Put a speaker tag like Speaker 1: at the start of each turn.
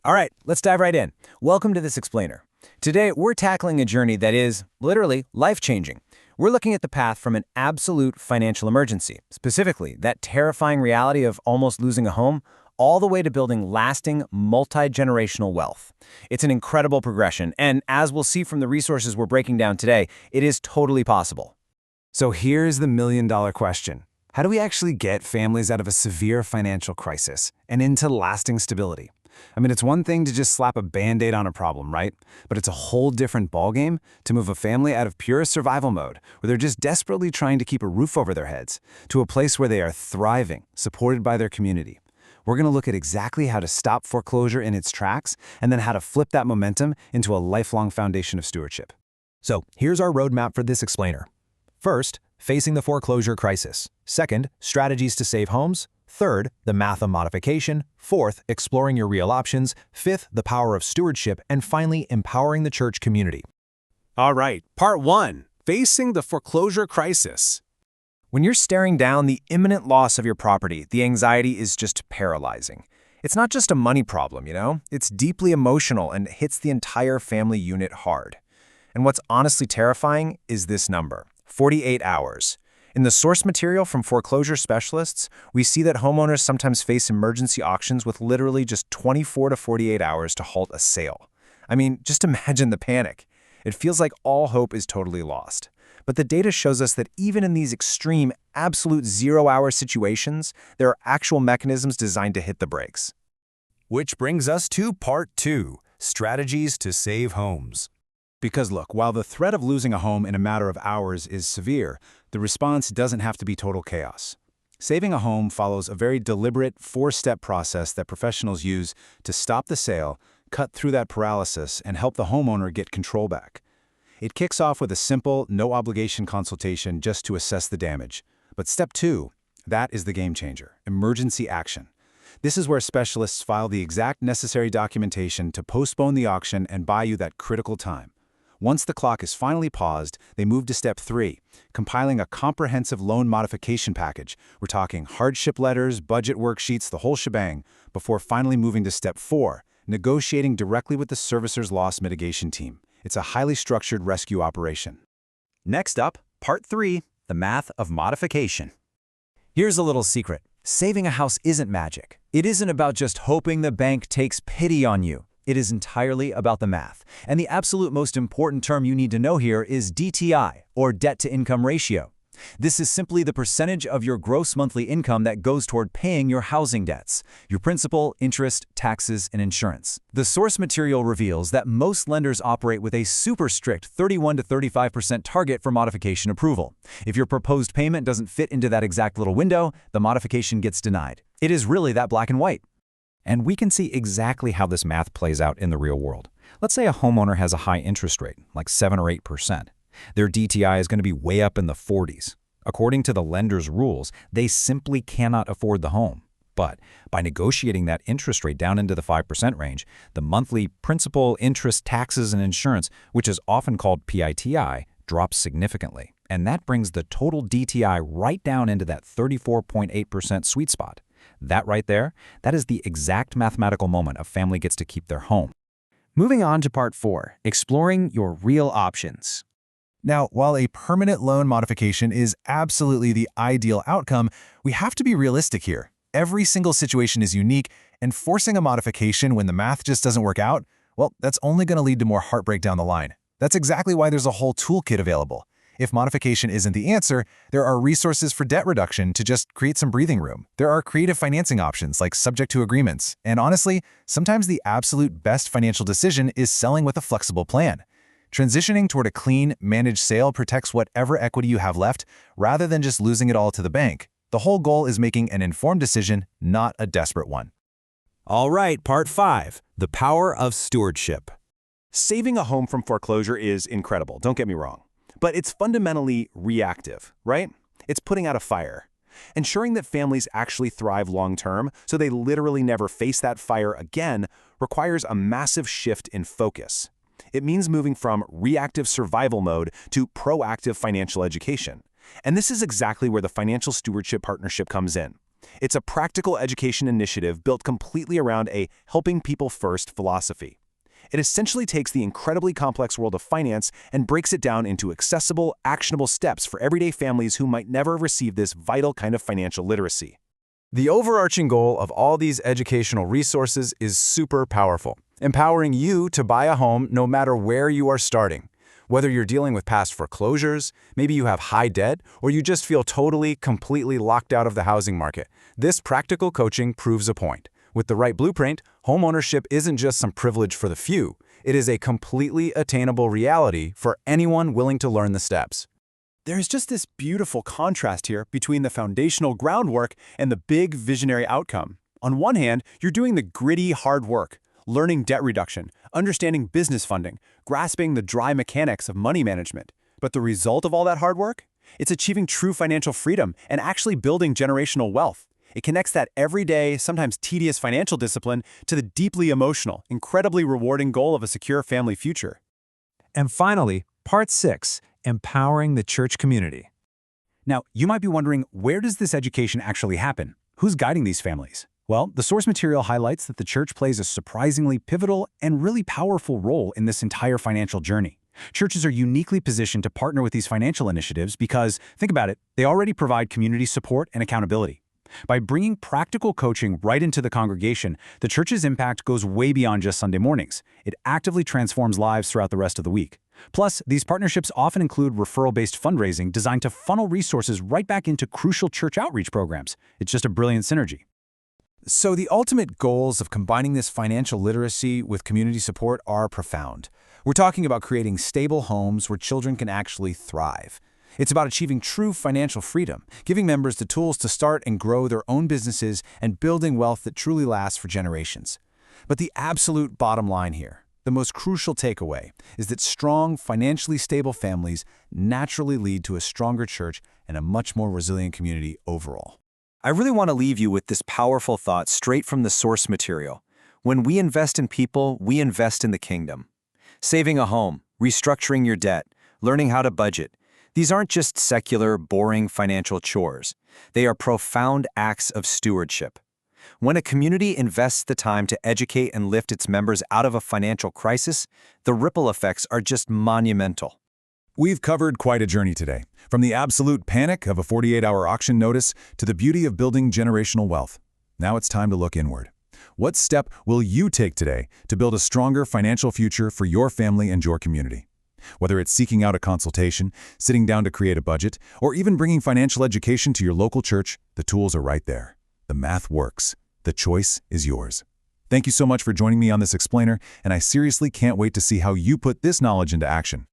Speaker 1: All right, let's dive right in. Welcome to This Explainer. Today, we're tackling a journey that is, literally, life-changing. We're looking at the path from an absolute financial emergency, specifically that terrifying reality of almost losing a home, all the way to building lasting, multi-generational wealth. It's an incredible progression, and as we'll see from the resources we're breaking down today, it is totally possible.
Speaker 2: So here's the million-dollar question. How do we actually get families out of a severe financial crisis and into lasting stability? I mean, it's one thing to just slap a Band-Aid on a problem, right? But it's a whole different ballgame to move a family out of pure survival mode, where they're just desperately trying to keep a roof over their heads, to a place where they are thriving, supported by their community. We're going to look at exactly how to stop foreclosure in its tracks, and then how to flip that momentum into a lifelong foundation of stewardship.
Speaker 3: So here's our roadmap for This Explainer. First, facing the foreclosure crisis. Second, strategies to save homes. Third, the math of modification. Fourth, exploring your real options. Fifth, the power of stewardship. And finally, empowering the church community.
Speaker 4: All right, part 1, facing the foreclosure crisis.
Speaker 1: When you're staring down the imminent loss of your property, the anxiety is just paralyzing. It's not just a money problem, It's deeply emotional and hits the entire family unit hard. And what's honestly terrifying is this number, 48 hours. In the source material from foreclosure specialists, we see that homeowners sometimes face emergency auctions with literally just 24 to 48 hours to halt a sale. I mean, just imagine the panic. It feels like all hope is totally lost. But the data shows us that even in these extreme, absolute zero-hour situations, there are actual mechanisms designed to hit the brakes.
Speaker 3: Which brings us to part 2, strategies to save homes.
Speaker 2: Because look, while the threat of losing a home in a matter of hours is severe, the response doesn't have to be total chaos. Saving a home follows a very deliberate 4-step process that professionals use to stop the sale, cut through that paralysis, and help the homeowner get control back. It kicks off with a simple, no-obligation consultation just to assess the damage. But step 2, that is the game changer, emergency action. This is where specialists file the exact necessary documentation to postpone the auction and buy you that critical time. Once the clock is finally paused, they move to step 3, compiling a comprehensive loan modification package. We're talking hardship letters, budget worksheets, the whole shebang, before finally moving to step 4, negotiating directly with the servicer's loss mitigation team. It's a highly structured rescue operation.
Speaker 3: Next up, part 3, the math of modification.
Speaker 1: Here's a little secret. Saving a house isn't magic. It isn't about just hoping the bank takes pity on you. It is entirely about the math. And the absolute most important term you need to know here is DTI, or debt-to-income ratio. This is simply the percentage of your gross monthly income that goes toward paying your housing debts, your principal, interest, taxes, and insurance. The source material reveals that most lenders operate with a super strict 31 to 35% target for modification approval. If your proposed payment doesn't fit into that exact little window, the modification gets denied. It is really that black and white.
Speaker 3: And we can see exactly how this math plays out in the real world. Let's say a homeowner has a high interest rate, like 7 or 8%. Their DTI is going to be way up in the 40s. According to the lender's rules, they simply cannot afford the home. But by negotiating that interest rate down into the 5% range, the monthly principal, interest, taxes, and insurance, which is often called PITI, drops significantly. And that brings the total DTI right down into that 34.8% sweet spot. That right there, that is the exact mathematical moment a family gets to keep their home.
Speaker 5: Moving on to part 4, exploring your real options. Now, while a permanent loan modification is absolutely the ideal outcome, we have to be realistic here. Every single situation is unique, and forcing a modification when the math just doesn't work out, well, that's only going to lead to more heartbreak down the line. That's exactly why there's a whole toolkit available. If modification isn't the answer, there are resources for debt reduction to just create some breathing room. There are creative financing options like subject to agreements. And honestly, sometimes the absolute best financial decision is selling with a flexible plan. Transitioning toward a clean, managed sale protects whatever equity you have left rather than just losing it all to the bank. The whole goal is making an informed decision, not a desperate one.
Speaker 3: All right, part 5, the power of stewardship.
Speaker 4: Saving a home from foreclosure is incredible, don't get me wrong. But it's fundamentally reactive, right? It's putting out a fire. Ensuring that families actually thrive long-term, so they literally never face that fire again, requires a massive shift in focus. It means moving from reactive survival mode to proactive financial education. And this is exactly where the Financial Stewardship Partnership comes in. It's a practical education initiative built completely around a helping people first philosophy. It essentially takes the incredibly complex world of finance and breaks it down into accessible, actionable steps for everyday families who might never receive this vital kind of financial literacy.
Speaker 2: The overarching goal of all these educational resources is super powerful, empowering you to buy a home no matter where you are starting. Whether you're dealing with past foreclosures, maybe you have high debt, or you just feel completely locked out of the housing market, this practical coaching proves a point. With the right blueprint, homeownership isn't just some privilege for the few. It is a completely attainable reality for anyone willing to learn the steps.
Speaker 5: There's just this beautiful contrast here between the foundational groundwork and the big visionary outcome. On one hand, you're doing the gritty, hard work, learning debt reduction, understanding business funding, grasping the dry mechanics of money management. But the result of all that hard work? It's achieving true financial freedom and actually building generational wealth. It connects that everyday, sometimes tedious financial discipline to the deeply emotional, incredibly rewarding goal of a secure family future.
Speaker 3: And finally, Part 6, Empowering the Church Community.
Speaker 2: Now, you might be wondering, where does this education actually happen? Who's guiding these families? Well, the source material highlights that the church plays a surprisingly pivotal and really powerful role in this entire financial journey. Churches are uniquely positioned to partner with these financial initiatives because, think about it, they already provide community support and accountability. By bringing practical coaching right into the congregation, the church's impact goes way beyond just Sunday mornings. It actively transforms lives throughout the rest of the week. Plus, these partnerships often include referral-based fundraising designed to funnel resources right back into crucial church outreach programs. It's just a brilliant synergy.
Speaker 1: So the ultimate goals of combining this financial literacy with community support are profound. We're talking about creating stable homes where children can actually thrive. It's about achieving true financial freedom, giving members the tools to start and grow their own businesses, and building wealth that truly lasts for generations. But the absolute bottom line here, the most crucial takeaway, is that strong, financially stable families naturally lead to a stronger church and a much more resilient community overall.
Speaker 6: I really want to leave you with this powerful thought straight from the source material. When we invest in people, we invest in the kingdom. Saving a home, restructuring your debt, learning how to budget. These aren't just secular, boring financial chores. They are profound acts of stewardship. When a community invests the time to educate and lift its members out of a financial crisis, the ripple effects are just monumental.
Speaker 2: We've covered quite a journey today, from the absolute panic of a 48-hour auction notice to the beauty of building generational wealth. Now it's time to look inward. What step will you take today to build a stronger financial future for your family and your community? Whether it's seeking out a consultation, sitting down to create a budget, or even bringing financial education to your local church, the tools are right there. The math works. The choice is yours. Thank you so much for joining me on this explainer, and I seriously can't wait to see how you put this knowledge into action.